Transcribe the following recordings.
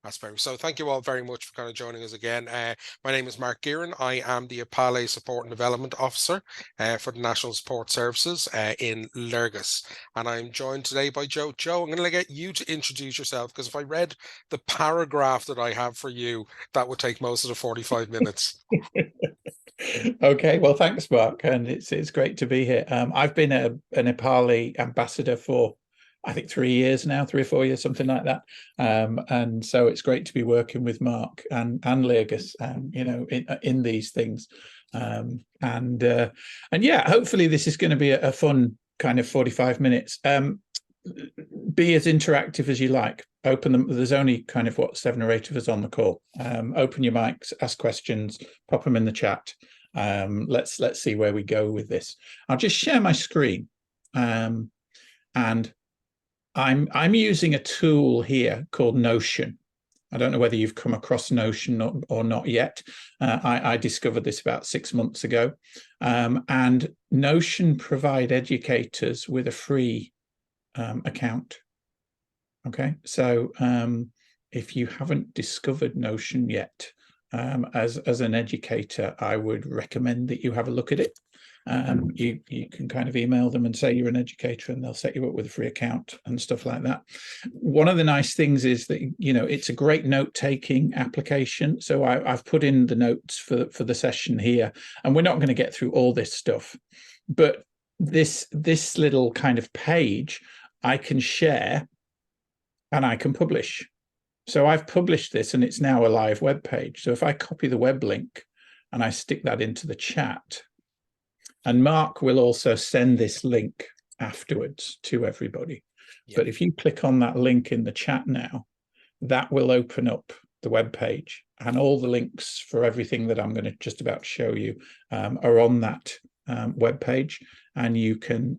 That's very so. Thank you all very much for kind of joining us again. My name is Mark Gearan. I am the EPALE Support and Development Officer for the National Support Services in Lurgus, and I'm joined today by Joe. Joe, I'm going to get you to introduce yourself because if I read the paragraph that I have for you, that would take most of the 45 minutes. Okay, well, thanks, Mark, and it's great to be here. I've been an EPALE ambassador for I think 3 years now, 3 or 4 years, something like that. And so it's great to be working with Mark and Lurgus, in these things. And yeah, hopefully this is going to be a fun kind of 45 minutes. Be as interactive as you like. Open them. There's only kind of 7 or 8 of us on the call. Open your mics, ask questions, pop them in the chat. Let's see where we go with this. I'll just share my screen, and I'm using a tool here called Notion. I don't know whether you've come across Notion or not yet. I discovered this about 6 months ago, and Notion provide educators with a free account. Okay, so if you haven't discovered Notion yet, as an educator, I would recommend that you have a look at it. You can kind of email them and say you're an educator, and they'll set you up with a free account and stuff like that. One of the nice things is that it's a great note-taking application. So I've put in the notes for the session here, and we're not going to get through all this stuff, but this little kind of page I can share and I can publish. So I've published this, and it's now a live web page. So if I copy the web link and I stick that into the chat, and Mark will also send this link afterwards to everybody. Yep. But if you click on that link in the chat now, that will open up the web page, and all the links for everything that I'm going to just about show you are on that web page, and you can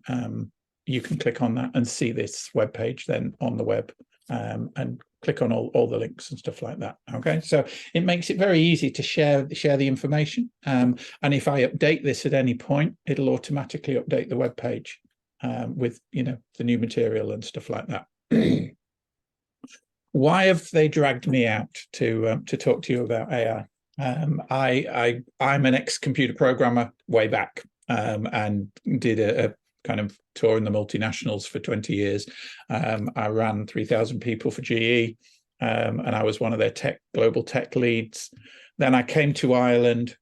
click on that and see this web page then on the web, and click on all the links and stuff like that. Okay, so it makes it very easy to share the information. And if I update this at any point, it'll automatically update the web page with the new material and stuff like that. Why have they dragged me out to talk to you about AI? I'm an ex-computer programmer way back, and did a kind of tour in the multinationals for 20 years. I ran 3,000 people for GE, and I was one of their global tech leads. Then I came to Ireland,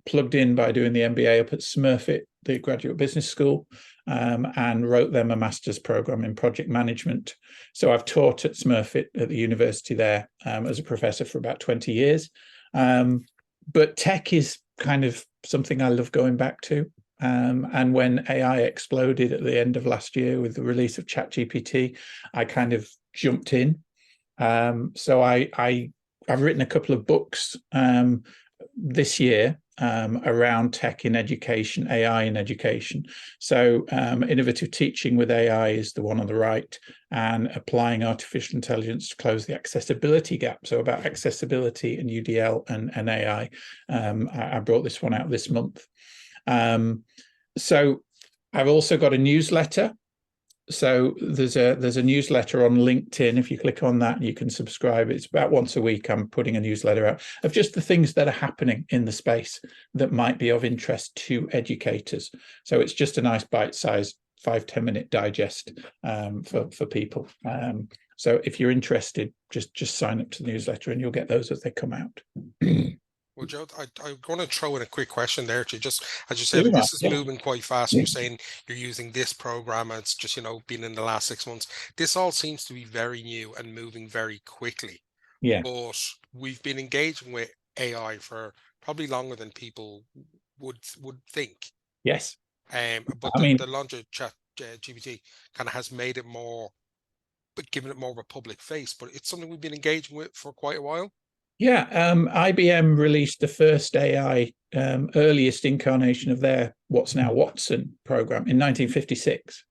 plugged in by doing the MBA up at Smurfit, the graduate business school, and wrote them a master's program in project management. So I've taught at Smurfit at the university there as a professor for about 20 years. But tech is kind of something I love going back to. And when AI exploded at the end of last year with the release of ChatGPT, I kind of jumped in. So I've written a couple of books this year around tech in education, AI in education. So innovative teaching with AI is the one on the right, and applying artificial intelligence to close the accessibility gap. So about accessibility and UDL and AI. I brought this one out this month. So I've also got a newsletter. So there's a newsletter on LinkedIn. If you click on that, you can subscribe. It's about once a week. I'm putting a newsletter out of just the things that are happening in the space that might be of interest to educators. So it's just a nice bite-sized 5-10 minute digest for people. So if you're interested, just sign up to the newsletter, and you'll get those as they come out. Well, Joe, I'm going to throw in a quick question there to just, as you said, this is moving quite fast. You're saying you're using this program, and it's just, been in the last 6 months. This all seems to be very new and moving very quickly. Yeah. But we've been engaging with AI for probably longer than people would think. Yes. But the launch of ChatGPT kind of has made it more, but given it more of a public face. But it's something we've been engaging with for quite a while. Yeah, IBM released the first AI, earliest incarnation of their what's now Watson program in 1956.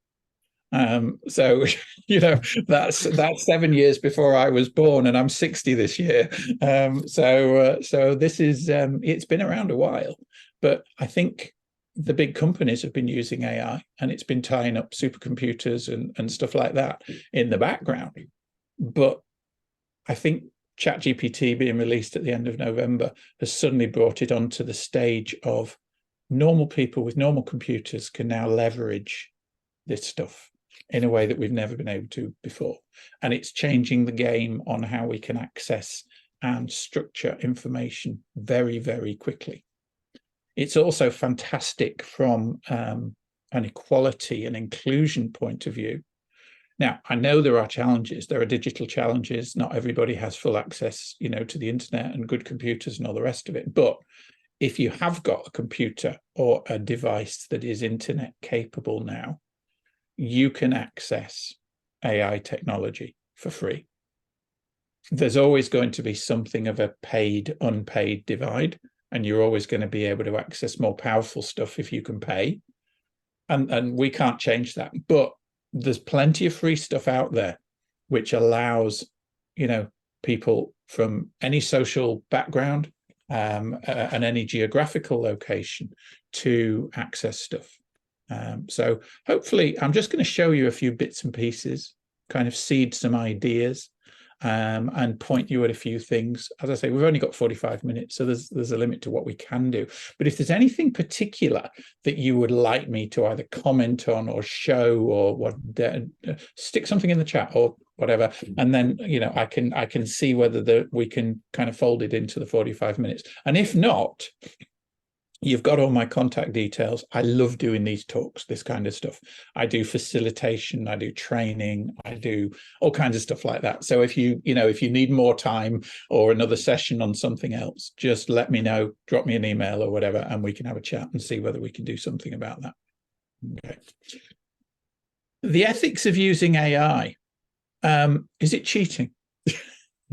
So that's 7 years before I was born, and I'm 60 this year. So this is it's been around a while, but I think the big companies have been using AI, and it's been tying up supercomputers and stuff like that in the background. But I think ChatGPT being released at the end of November has suddenly brought it onto the stage of normal people with normal computers can now leverage this stuff in a way that we've never been able to before. And it's changing the game on how we can access and structure information very, very quickly. It's also fantastic from an equality and inclusion point of view. Now, I know there are challenges. There are digital challenges. Not everybody has full access, to the internet and good computers and all the rest of it. But if you have got a computer or a device that is internet capable now, you can access AI technology for free. There's always going to be something of a paid, unpaid divide, and you're always going to be able to access more powerful stuff if you can pay. And we can't change that. But there's plenty of free stuff out there which allows, people from any social background and any geographical location to access stuff. So hopefully, I'm just going to show you a few bits and pieces, kind of seed some ideas, and point you at a few things. As I say, we've only got 45 minutes, so there's a limit to what we can do. But if there's anything particular that you would like me to either comment on or show, or stick something in the chat or whatever, and then I can see whether we can kind of fold it into the 45 minutes. And if not, you've got all my contact details. I love doing these talks, this kind of stuff. I do facilitation, I do training, I do all kinds of stuff like that. So if you need more time or another session on something else, just let me know, drop me an email or whatever, and we can have a chat and see whether we can do something about that. Okay. The ethics of using AI. Is it cheating?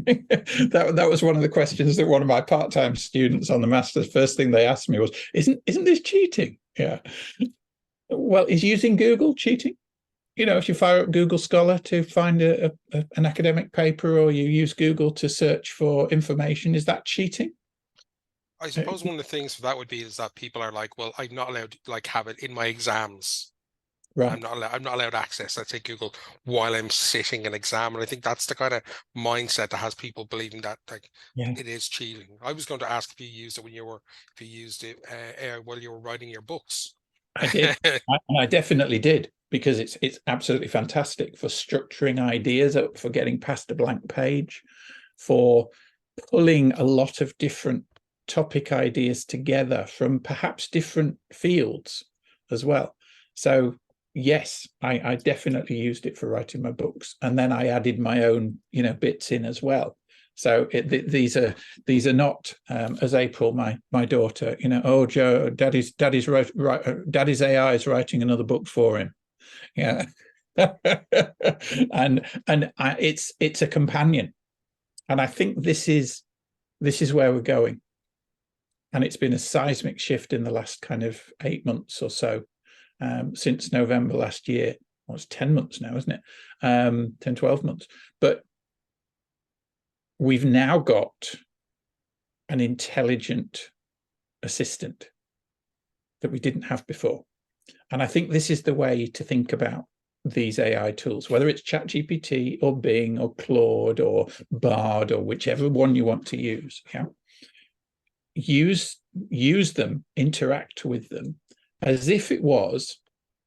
That was one of the questions that one of my part-time students on the master's, first thing they asked me was, isn't this cheating? Yeah. Well, is using Google cheating? If you fire up Google Scholar to find an academic paper, or you use Google to search for information, is that cheating? I suppose one of the things for that would be is that people are like, well, I'm not allowed to have it in my exams. Right. I'm not allowed access, let's say, Google while I'm sitting an exam. And I think that's the kind of mindset that has people believing that it is cheating. I was going to ask if you used it while you were writing your books. I did. I definitely did, because it's absolutely fantastic for structuring ideas up, for getting past a blank page, for pulling a lot of different topic ideas together from perhaps different fields as well. So yes, I definitely used it for writing my books, and then I added my own bits in as well. So these are not, as April, my daughter, oh Joe, daddy's AI is writing another book for him. Yeah. and it's a companion, and I think this is where we're going. And it's been a seismic shift in the last kind of 8 months or so, since November last year. Well, it's 10 months now, isn't it? 10, 12 months. But we've now got an intelligent assistant that we didn't have before. And I think this is the way to think about these AI tools, whether it's ChatGPT or Bing or Claude or Bard or whichever one you want to use. Yeah. Use them, interact with them as if it was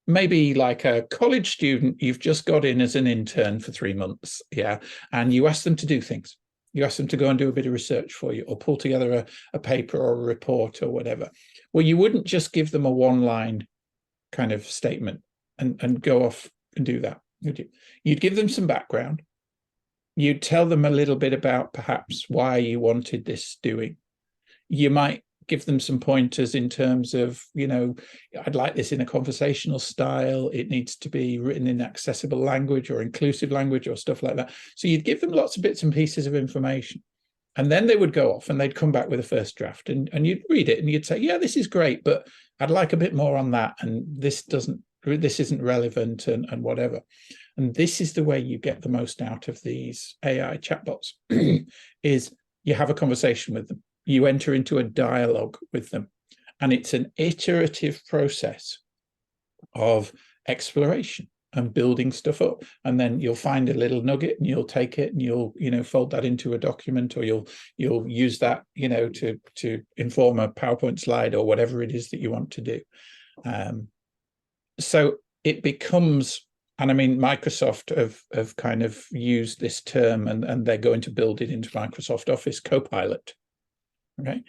maybe like a college student you've just got in as an intern for 3 months. Yeah. And you ask them to do things. You ask them to go and do a bit of research for you, or pull together a paper or a report or whatever. Well, you wouldn't just give them a one-line kind of statement and go off and do that, would you? You'd give them some background. You'd tell them a little bit about perhaps why you wanted this doing. You might give them some pointers in terms of, I'd like this in a conversational style. It needs to be written in accessible language or inclusive language or stuff like that. So you'd give them lots of bits and pieces of information. And then they would go off and they'd come back with a first draft, and you'd read it and you'd say, yeah, this is great, but I'd like a bit more on that. And this isn't relevant and whatever. And this is the way you get the most out of these AI chatbots is you have a conversation with them. You enter into a dialogue with them, and it's an iterative process of exploration. and building stuff up, and then you'll find a little nugget and you'll take it and you'll fold that into a document, or you'll use that to inform a PowerPoint slide or whatever it is that you want to do. So it becomes, and I mean, Microsoft have kind of used this term, and they're going to build it into Microsoft Office, Copilot. Okay,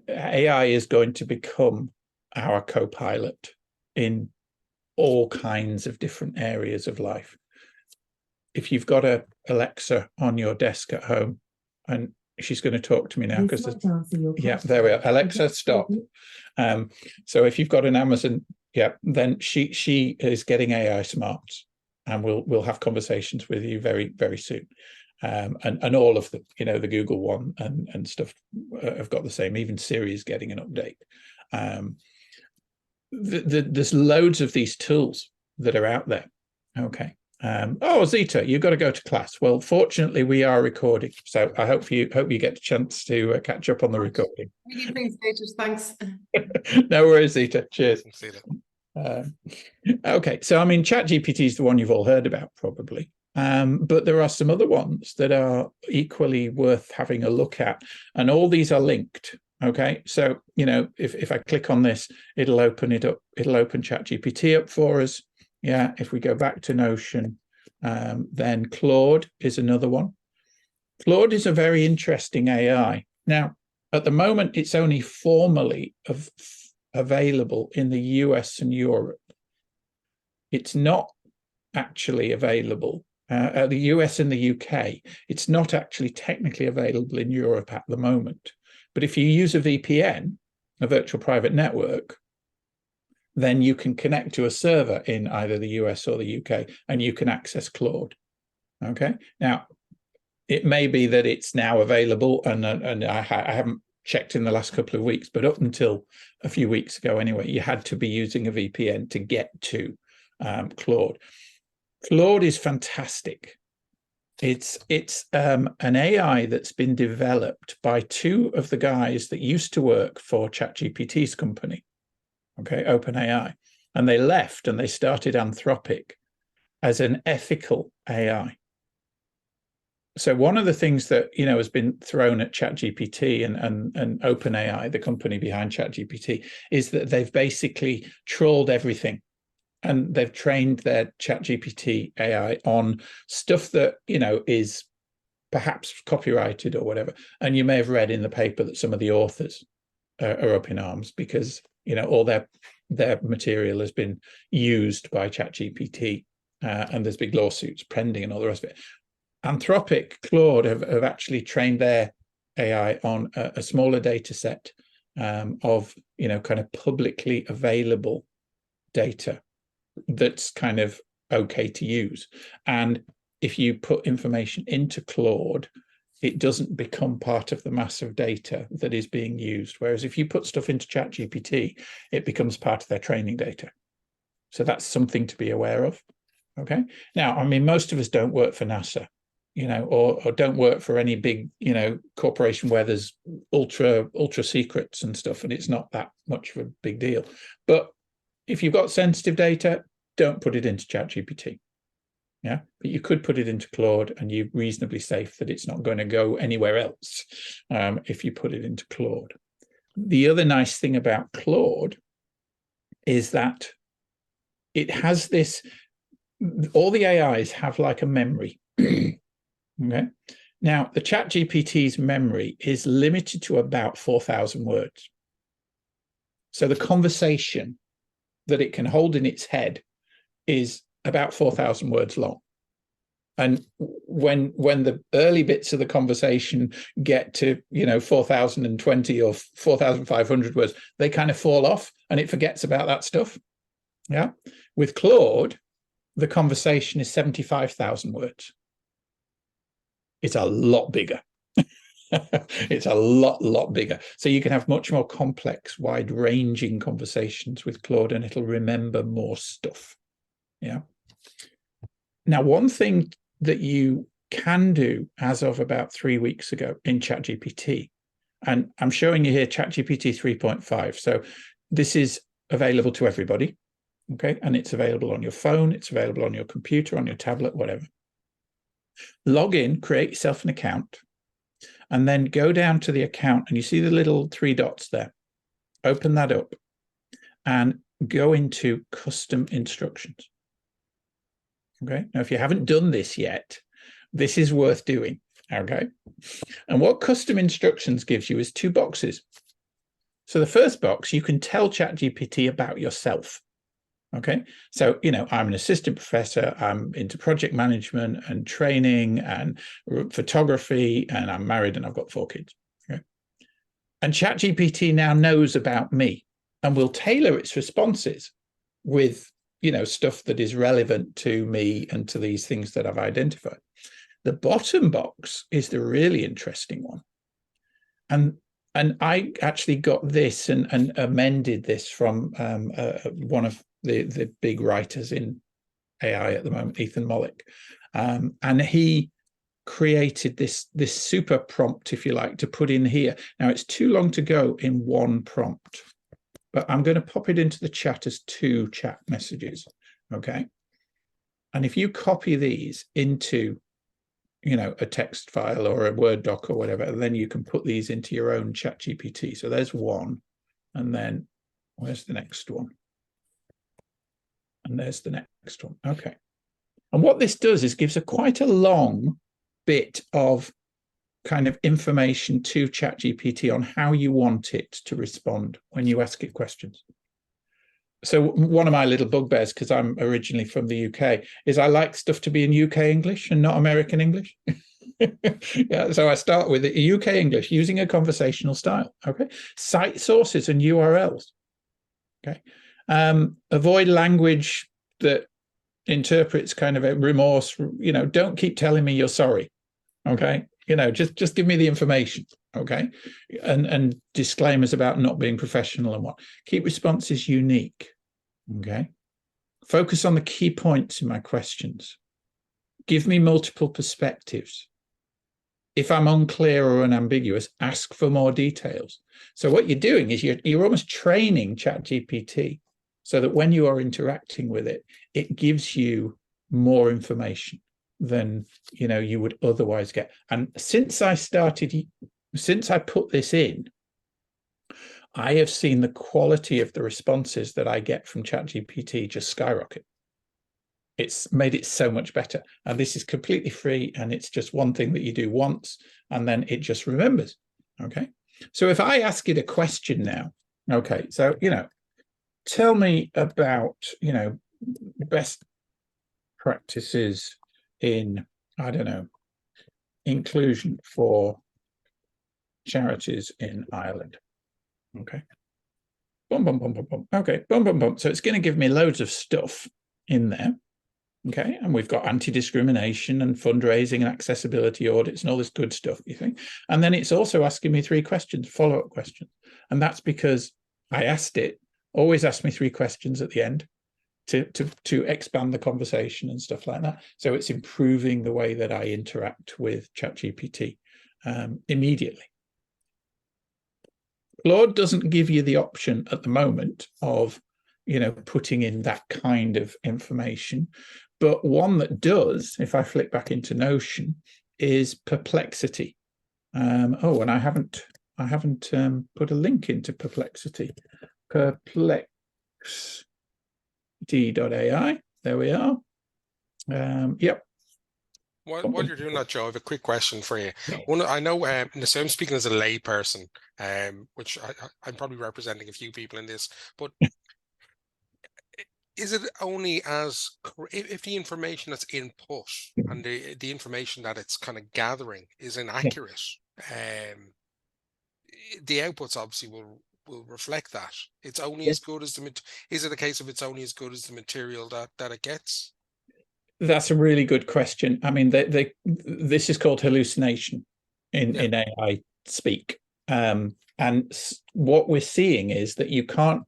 AI is going to become our Copilot in all kinds of different areas of life. If you've got a Alexa on your desk at home, and she's going to talk to me now because there we are. Alexa, stop. So if you've got an Amazon, then she is getting AI smarts, and we'll have conversations with you very, very soon. And all of the the Google one and stuff have got the same. Even Siri is getting an update. There's loads of these tools that are out there. Okay. Oh, Zita, you've got to go to class. Well, fortunately, we are recording, so I hope you get a chance to catch up on the recording. Really appreciate it. Thanks. No worries, Zita. Cheers. Thanks, Zita. Okay, so I mean, ChatGPT is the one you've all heard about, probably. But there are some other ones that are equally worth having a look at, and all these are linked. Okay, so if I click on this, it'll open it up. It'll open ChatGPT up for us. Yeah, if we go back to Notion, then Claude is another one. Claude is a very interesting AI. Now, at the moment, it's only formally available in the US and Europe. It's not actually available the US and the UK. It's not actually technically available in Europe at the moment. But if you use a VPN, a virtual private network, then you can connect to a server in either the US or the UK, and you can access Claude. Okay. Now, it may be that it's now available, and I haven't checked in the last couple of weeks, but up until a few weeks ago anyway, you had to be using a VPN to get to Claude. Claude is fantastic. It's an AI that's been developed by two of the guys that used to work for ChatGPT's company, okay, OpenAI, and they left and they started Anthropic as an ethical AI. So one of the things that has been thrown at ChatGPT and OpenAI, the company behind ChatGPT, is that they've basically trawled everything. And they've trained their ChatGPT AI on stuff that, is perhaps copyrighted or whatever. And you may have read in the paper that some of the authors are up in arms because, all their material has been used by ChatGPT, and there's big lawsuits pending and all the rest of it. Anthropic, Claude have actually trained their AI on a smaller data set of, kind of publicly available data that's kind of okay to use. And if you put information into Claude, it doesn't become part of the mass of data that is being used. Whereas if you put stuff into ChatGPT, it becomes part of their training data. So that's something to be aware of. Okay. Now, I mean, most of us don't work for NASA, or don't work for any big, corporation where there's ultra secrets and stuff, and it's not that much of a big deal. But if you've got sensitive data, don't put it into ChatGPT. Yeah, but you could put it into Claude, and you're reasonably safe that it's not going to go anywhere else if you put it into Claude. The other nice thing about Claude is that it has this, all the AIs have like a memory. Okay. Now, the ChatGPT's memory is limited to about 4,000 words. So the conversation that it can hold in its head is about 4,000 words long. And when the early bits of the conversation get to 4,020 or 4,500 words, they kind of fall off and it forgets about that stuff. Yeah. With Claude, the conversation is 75,000 words. It's a lot bigger. It's a lot bigger. So you can have much more complex, wide-ranging conversations with Claude, and it'll remember more stuff. Yeah. Now, one thing that you can do as of about 3 weeks ago in ChatGPT, and I'm showing you here ChatGPT 3.5. So this is available to everybody. Okay, and it's available on your phone, it's available on your computer, on your tablet, whatever. Log in, create yourself an account, and then go down to the account, and you see the little 3 dots there. Open that up and go into custom instructions. Okay, now if you haven't done this yet, this is worth doing. Okay, and what custom instructions gives you is 2 boxes. So the first box, you can tell ChatGPT about yourself. Okay, so, I'm an assistant professor, I'm into project management and training and photography, and I'm married and I've got 4 kids. Okay, and ChatGPT now knows about me and will tailor its responses with, stuff that is relevant to me and to these things that I've identified. The bottom box is the really interesting one. And I actually got this and amended this from one of the big writers in AI at the moment, Ethan Mollick, and he created this super prompt, if you like, to put in here. Now it's too long to go in one prompt, but I'm going to pop it into the chat as 2 chat messages. Okay, and if you copy these into a text file or a Word doc or whatever, and then you can put these into your own chat GPT. So there's one, and then where's the next one? And there's the next one. Okay. And what this does is gives quite a long bit of kind of information to ChatGPT on how you want it to respond when you ask it questions. So one of my little bugbears, because I'm originally from the UK, is I like stuff to be in UK English and not American English. Yeah, so I start with UK English using a conversational style. Okay, cite sources and URLs. Okay, avoid language that interprets kind of a remorse. Don't keep telling me you're sorry. Okay, just give me the information. Okay, and disclaimers about not being professional and what. Keep responses unique. Okay, focus on the key points in my questions. Give me multiple perspectives. If I'm unclear or unambiguous, ask for more details. So what you're doing is you're almost training ChatGPT so that when you are interacting with it, it gives you more information than you would otherwise get. And since I put this in, I have seen the quality of the responses that I get from ChatGPT just skyrocket. It's made it so much better. And this is completely free, and it's just one thing that you do once, and then it just remembers. Okay. So if I ask it a question now, okay, so, tell me about, best practices in, I don't know, inclusion for charities in Ireland. Okay. Boom, boom, boom, boom, boom. Okay. Boom, boom, boom. So it's going to give me loads of stuff in there. Okay. And we've got anti-discrimination and fundraising and accessibility audits and all this good stuff, you think? And then it's also asking me 3 questions, follow-up questions. And that's because I asked it, always ask me 3 questions at the end to expand the conversation and stuff like that. So it's improving the way that I interact with ChatGPT immediately. Claude doesn't give you the option at the moment of, putting in that kind of information. But one that does, if I flick back into Notion, is Perplexity. And I haven't put a link into Perplexity. Perplexity.ai. There we are. Yep. While you're doing that, Joe, I have a quick question for you. I know, so I'm speaking as a lay person, which I'm probably representing a few people in this, but is it only if the information that's input and the information that it's kind of gathering is inaccurate, the outputs obviously will reflect that. It's only as good as is it a case of it's only as good as the material that it gets? That's a really good question. I mean, this is called hallucination in AI speak. And what we're seeing is that you can't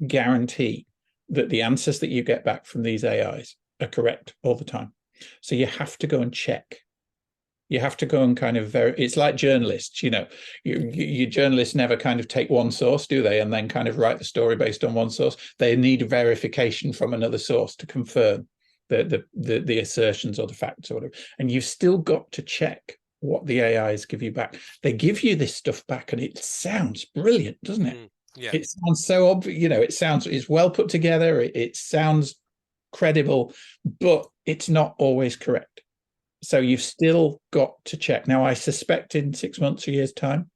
guarantee that the answers that you get back from these AIs are correct all the time. So you have to go and check. You have to go and kind of it's like journalists, you journalists never kind of take one source, do they, and then kind of write the story based on one source. They need verification from another source to confirm the assertions or the facts or whatever. And you've still got to check what the AIs give you back. They give you this stuff back and it sounds brilliant, doesn't it? Yeah. It sounds so obvious, it's well put together, it sounds credible, but it's not always correct. So you've still got to check. Now, I suspect in 6 months, a year's time,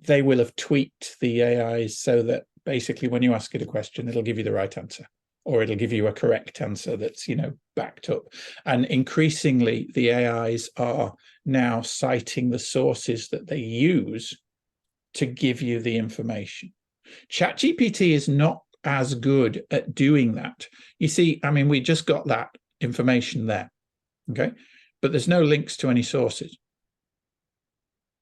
they will have tweaked the AIs so that basically when you ask it a question, it'll give you the right answer, or it'll give you a correct answer that's, backed up. And increasingly, the AIs are now citing the sources that they use to give you the information. ChatGPT is not as good at doing that. You see, I mean, we just got that information there. Okay, but there's no links to any sources.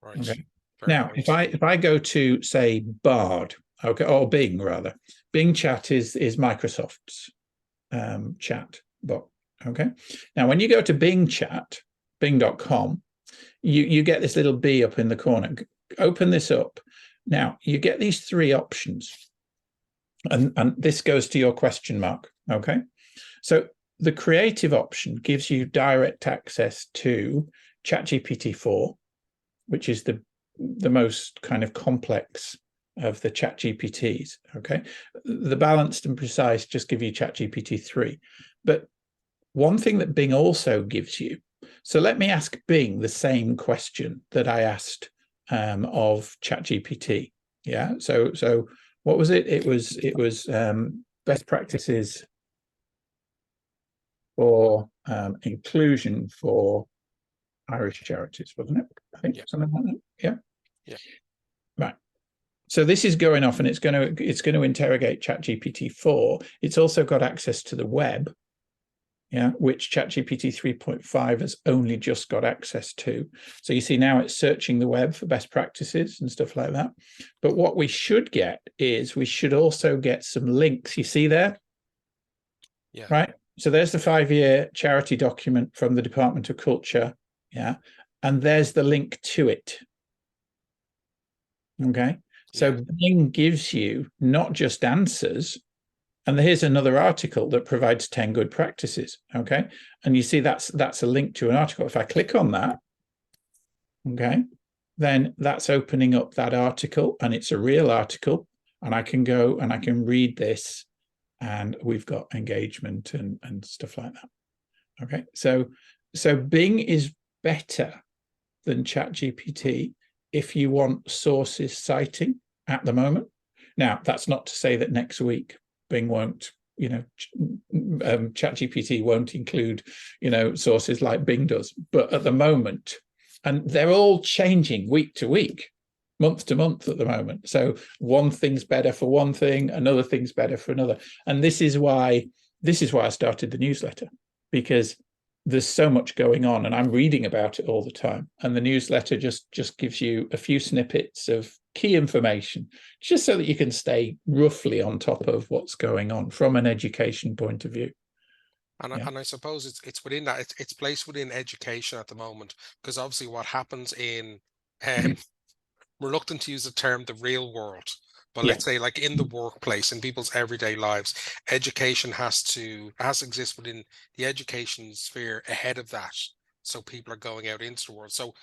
Right. Okay. Now, if I go to, say, Bard, okay, or Bing rather, Bing Chat is Microsoft's chat bot. Okay. Now, when you go to Bing Chat, Bing.com, you get this little B up in the corner. Open this up. Now, you get these three options, and this goes to your question mark. Okay, so the creative option gives you direct access to ChatGPT 4, which is the most kind of complex of the ChatGPTs. Okay, the balanced and precise just give you ChatGPT 3. But one thing that Bing also gives you, so let me ask Bing the same question that I asked of ChatGPT. Yeah, so what was it? It was best practices for inclusion for Irish charities, wasn't it? I think something like that. Yeah. Right. So this is going off, and it's going to interrogate ChatGPT 4. It's also got access to the web, which ChatGPT 3.5 has only just got access to. So you see now it's searching the web for best practices and stuff like that. But what we should get is we should also get some links. You see there? Yeah. Right. So there's the 5-year charity document from the Department of Culture, and there's the link to it. Okay, so Bing gives you not just answers, and here's another article that provides 10 good practices. Okay, and you see that's a link to an article. If I click on that, okay, then that's opening up that article, and it's a real article, and I can go and I can read this. And we've got engagement and stuff like that. Okay, so Bing is better than ChatGPT if you want sources citing at the moment. Now, that's not to say that next week Bing won't, ChatGPT won't include, sources like Bing does. But at the moment, and they're all changing week to week, month to month at the moment. So one thing's better for one thing, another thing's better for another. And this is why I started the newsletter, because there's so much going on and I'm reading about it all the time. And the newsletter just gives you a few snippets of key information, just so that you can stay roughly on top of what's going on from an education point of view. And I suppose it's within that, it's placed within education at the moment, because obviously what happens in reluctant to use the term the real world, but let's say like in the workplace, in people's everyday lives, education has to exist within the education sphere ahead of that, so people are going out into the world. So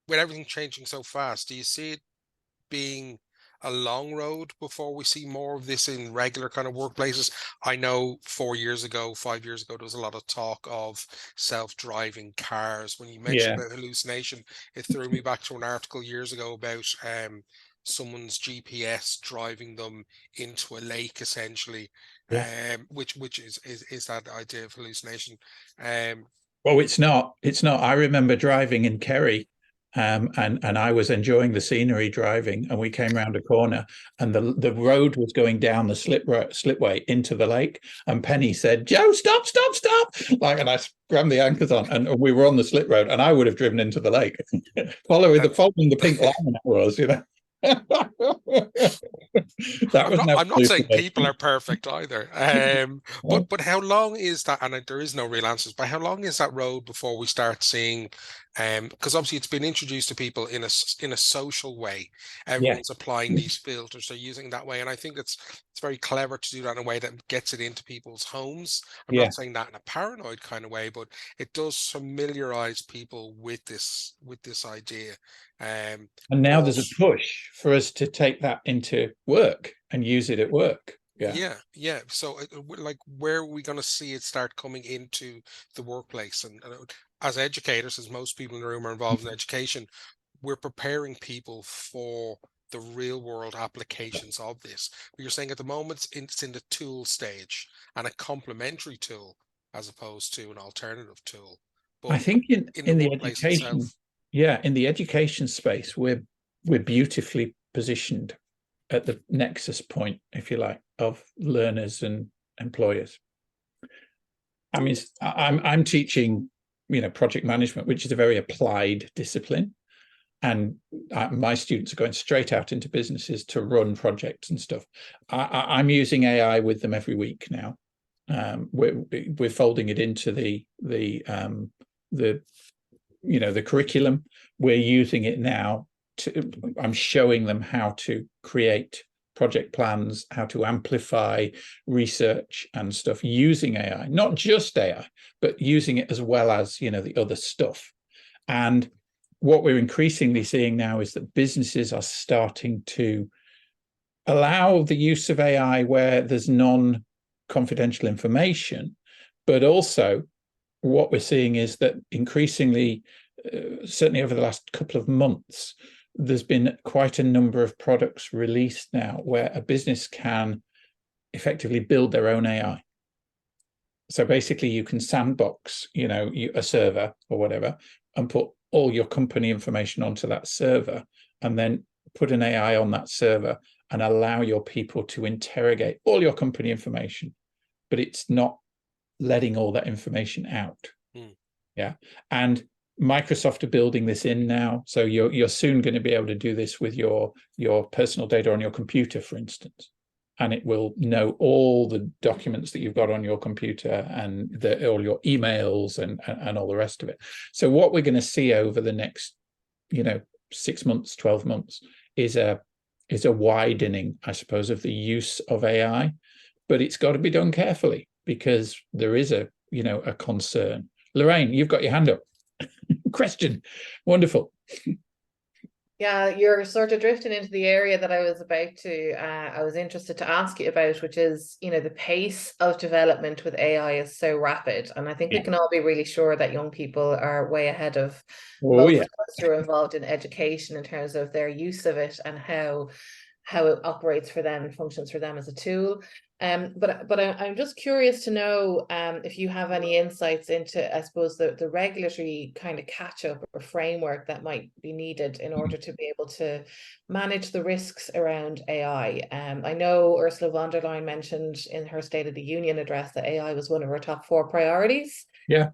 with everything changing so fast, do you see it being a long road before we see more of this in regular kind of workplaces? I know 5 years ago, there was a lot of talk of self-driving cars. When you mentioned about hallucination, it threw me back to an article years ago about someone's GPS driving them into a lake, essentially, which is that idea of hallucination. Well, it's not. I remember driving in Kerry. And I was enjoying the scenery driving, and we came around a corner, and the road was going down the slipway into the lake. And Penny said, "Joe, stop!" Like, and I grabbed the anchors on, and we were on the slip road, and I would have driven into the lake, following the pink line. I was, That was no I'm not saying people are perfect either. But how long is that? And there is no real answers. But how long is that road before we start seeing? Because obviously it's been introduced to people in a social way. Yeah, Everyone's applying these filters, they're using it that way, and I think it's very clever to do that in a way that gets it into people's homes. I'm yeah. not saying that in a paranoid kind of way, but it does familiarize people with this idea. And now But there's a push for us to take that into work and use it at work. Yeah. yeah, yeah. So, like, where are we going to see it start coming into the workplace? And as educators, as most people in the room are involved in education, we're preparing people for the real world applications of this. But you're saying at the moment it's in the tool stage and a complementary tool as opposed to an alternative tool. I But think in the in the workplace education, itself, yeah, in the education space, we're beautifully positioned at the nexus point, if you like, of learners and employers. I mean, I'm teaching, project management, which is a very applied discipline, and my students are going straight out into businesses to run projects and stuff. I'm using AI with them every week now. We're folding it into the the curriculum. We're using it now I'm showing them how to create project plans, how to amplify research and stuff using AI, not just AI, but using it as well as, the other stuff. And what we're increasingly seeing now is that businesses are starting to allow the use of AI where there's non-confidential information, but also what we're seeing is that increasingly, certainly over the last couple of months, there's been quite a number of products released now where a business can effectively build their own AI. So basically you can sandbox, a server or whatever, and put all your company information onto that server, and then put an AI on that server and allow your people to interrogate all your company information, but it's not letting all that information out. Yeah. And Microsoft are building this in now. So you're soon going to be able to do this with your personal data on your computer, for instance. And it will know all the documents that you've got on your computer and all your emails and all the rest of it. So what we're going to see over the next, 6 months, 12 months is a widening, I suppose, of the use of AI, but it's got to be done carefully because there is a concern. Lorraine, you've got your hand up. Question. Wonderful. Yeah, you're sort of drifting into the area that I was interested to ask you about, which is, the pace of development with AI is so rapid. And I think we can all be really sure that young people are way ahead of most of us who are involved in education in terms of their use of it and how it operates for them and functions for them as a tool. But I'm just curious to know if you have any insights into, I suppose, the regulatory kind of catch up or framework that might be needed in order to be able to manage the risks around AI. I know Ursula von der Leyen mentioned in her State of the Union address that AI was one of her top 4 priorities. Yeah.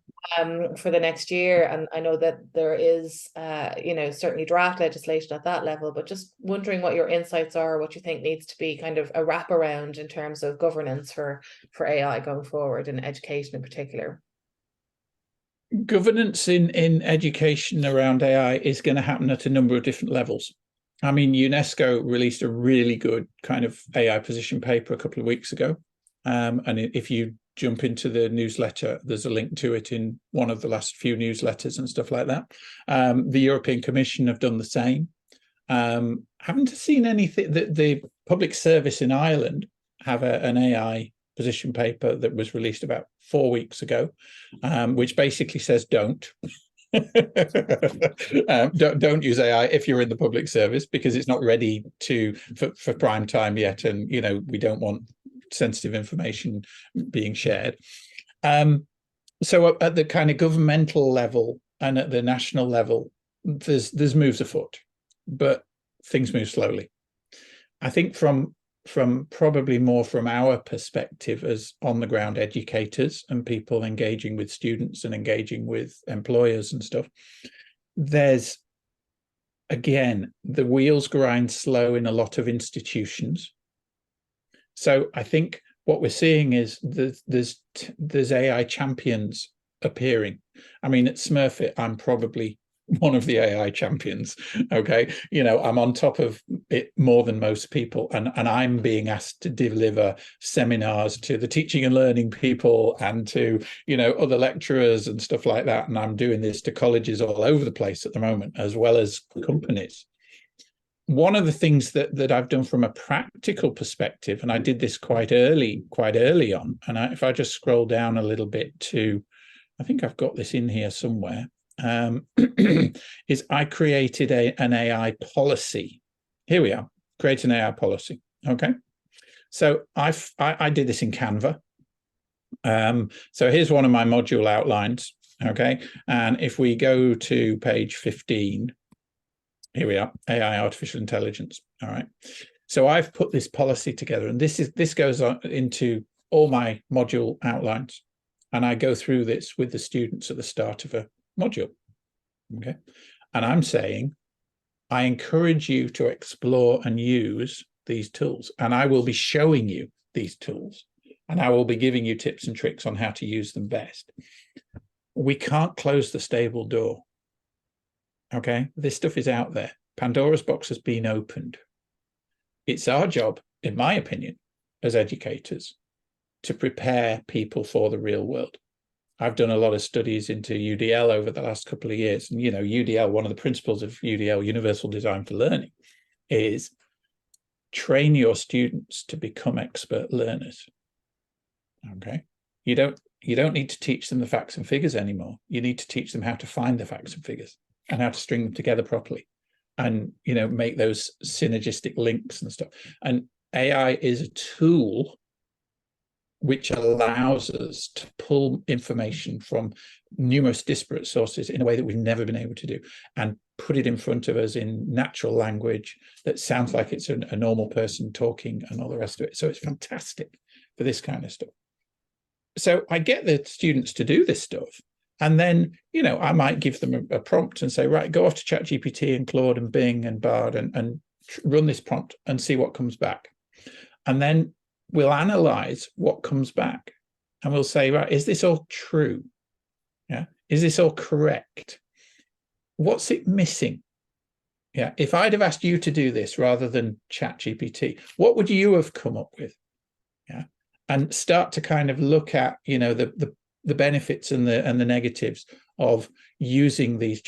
For the next year, and I know that there is certainly draft legislation at that level, but just wondering what your insights are, what you think needs to be kind of a wraparound in terms of governance for AI going forward in education in particular. Governance in education around AI is going to happen at a number of different levels. I mean, UNESCO released a really good kind of AI position paper a couple of weeks ago, and if you jump into the newsletter, there's a link to it in one of the last few newsletters and stuff like that. The European Commission have done the same. Haven't seen anything. The public service in Ireland have an AI position paper that was released about 4 weeks ago, which basically says don't. Don't use AI if you're in the public service because it's not ready for prime time yet, and we don't want sensitive information being shared. So at the kind of governmental level and at the national level, there's moves afoot, but things move slowly. I think from probably more from our perspective as on the ground educators and people engaging with students and engaging with employers and stuff, there's again, the wheels grind slow in a lot of institutions. So I think what we're seeing is there's AI champions appearing. I mean, at Smurfit, I'm probably one of the AI champions. Okay, I'm on top of it more than most people, and I'm being asked to deliver seminars to the teaching and learning people and to other lecturers and stuff like that. And I'm doing this to colleges all over the place at the moment, as well as companies. One of the things that I've done from a practical perspective, and I did this quite early on, and if I just scroll down a little bit to, I think I've got this in here somewhere, is I created an AI policy. Here we are, create an AI policy. Okay, so I did this in Canva. So here's one of my module outlines. Okay, and if we go to page 15. Here we are, AI, artificial intelligence. All right. So I've put this policy together, and this goes on into all my module outlines. And I go through this with the students at the start of a module. Okay. And I'm saying, I encourage you to explore and use these tools. And I will be showing you these tools. And I will be giving you tips and tricks on how to use them best. We can't close the stable door. Okay, this stuff is out there. Pandora's box has been opened. It's our job, in my opinion, as educators, to prepare people for the real world. I've done a lot of studies into UDL over the last couple of years. And, UDL, one of the principles of UDL, Universal Design for Learning, is train your students to become expert learners. Okay, you don't need to teach them the facts and figures anymore. You need to teach them how to find the facts and figures, and how to string them together properly, and make those synergistic links and stuff. And AI is a tool which allows us to pull information from numerous disparate sources in a way that we've never been able to do, and put it in front of us in natural language that sounds like it's a normal person talking, and all the rest of it. So it's fantastic for this kind of stuff. So I get the students to do this stuff. And then, I might give them a prompt and say, right, go off to ChatGPT and Claude and Bing and Bard and run this prompt and see what comes back. And then we'll analyze what comes back. And we'll say, right, is this all true? Yeah. Is this all correct? What's it missing? Yeah. If I'd have asked you to do this rather than ChatGPT, what would you have come up with? Yeah. And start to kind of look at, the benefits and the negatives of using these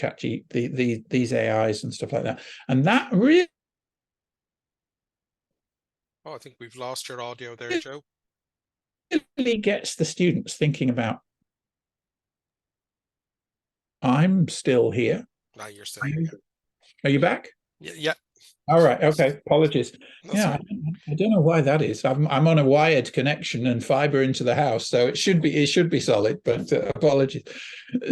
these AIs and stuff like that. And that really... Oh, I think we've lost your audio there, Joe. Really gets the students thinking about, I'm still here. Now you're still here. Are you back? Yeah. All right. Okay. Apologies. That's right. I don't know why that is. I'm on a wired connection and fiber into the house, so it should be solid. But apologies.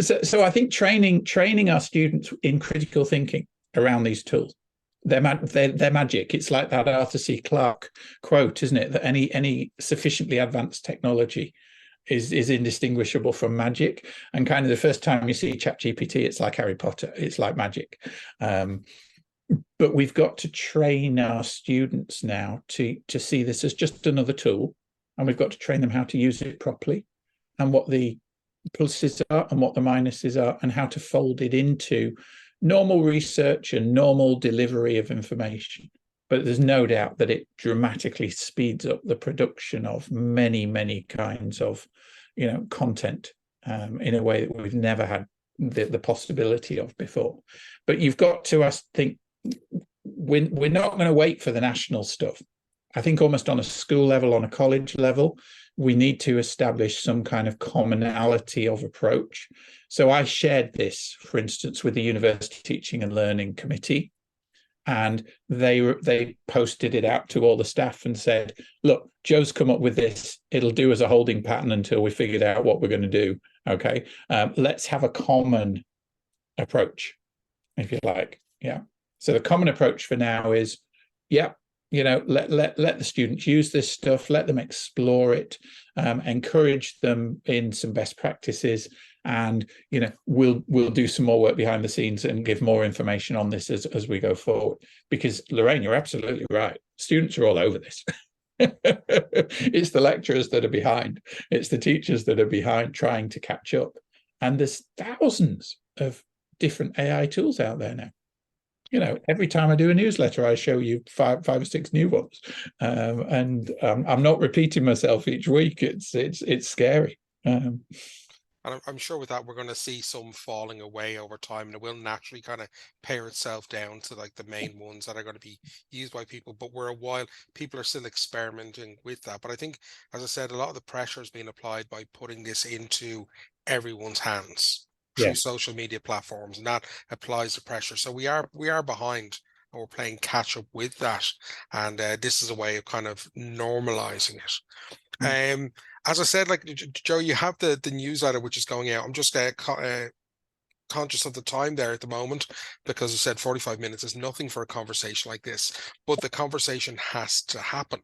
So I think training our students in critical thinking around these tools. They're magic. It's like that Arthur C. Clarke quote, isn't it? That any sufficiently advanced technology is indistinguishable from magic. And kind of the first time you see ChatGPT, it's like Harry Potter. It's like magic. But we've got to train our students now to see this as just another tool, and we've got to train them how to use it properly, and what the pluses are and what the minuses are, and how to fold it into normal research and normal delivery of information. But there's no doubt that it dramatically speeds up the production of many kinds of content in a way that we've never had the possibility of before. But you've got to think, we're not going to wait for the national stuff. I think almost on a school level, on a college level, we need to establish some kind of commonality of approach. So I shared this, for instance, with the University Teaching and Learning Committee, and they posted it out to all the staff and said, look, Joe's come up with this. It'll do as a holding pattern until we figured out what we're going to do. Okay, let's have a common approach, if you like. Yeah. So the common approach for now is, let the students use this stuff, let them explore it, encourage them in some best practices, And we'll do some more work behind the scenes and give more information on this as we go forward. Because Lorraine, you're absolutely right. Students are all over this. It's the lecturers that are behind. It's the teachers that are behind trying to catch up. And there's thousands of different AI tools out there now. Every time I do a newsletter, I show you five or six new ones, and I'm not repeating myself each week. It's scary. And I'm sure with that, we're going to see some falling away over time, and it will naturally kind of pare itself down to like the main ones that are going to be used by people. But people are still experimenting with that. But I think, as I said, a lot of the pressure is being applied by putting this into everyone's hands through social media platforms, and that applies the pressure. So we are behind, and we're playing catch up with that. And this is a way of kind of normalizing it. As I said, like Joe, you have the newsletter which is going out. I'm just conscious of the time there at the moment, because I said 45 minutes is nothing for a conversation like this, but the conversation has to happen.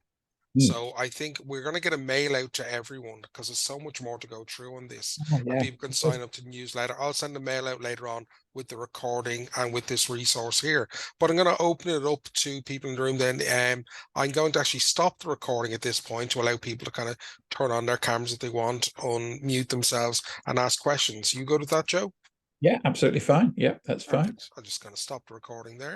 So I think we're going to get a mail out to everyone, because there's so much more to go through on this. And people can sign up to the newsletter. I'll send a mail out later on with the recording and with this resource here. But I'm going to open it up to people in the room then. I'm going to actually stop the recording at this point to allow people to kind of turn on their cameras if they want, unmute themselves and ask questions. You good with that, Joe? Yeah, absolutely fine. Yeah, that's fine. I'm just going to stop the recording there.